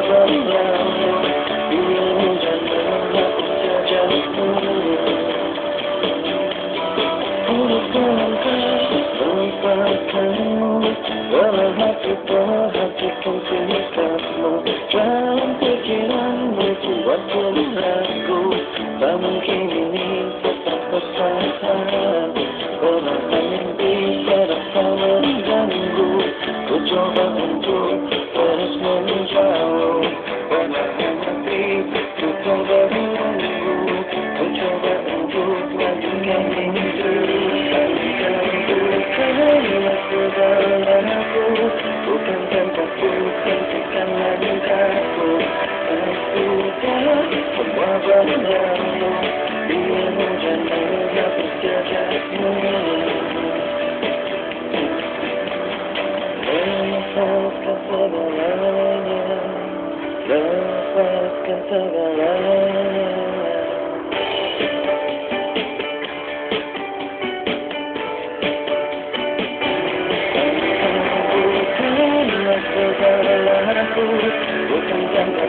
berlalu, biru dan menghapus jejakmu. Melupakanmu, walau hati perhatikan sikapmu. Dalam pikiranmu buatku ragu, tak mungkin ini tetap bertahan. Perlahan mimpi terasa mengganggu, ku coba untuk terus menjauh. Perlahan hati ku coba menunggu, ku coba untuk lanjutkan hidup. Segala aku, bukan tanpaku, hentikan langkahku. Sudah semua berlalu, biar hujan menghapus jejakmu. Lepaskan segalanya, lepaskan segalanya. Bukan tanpa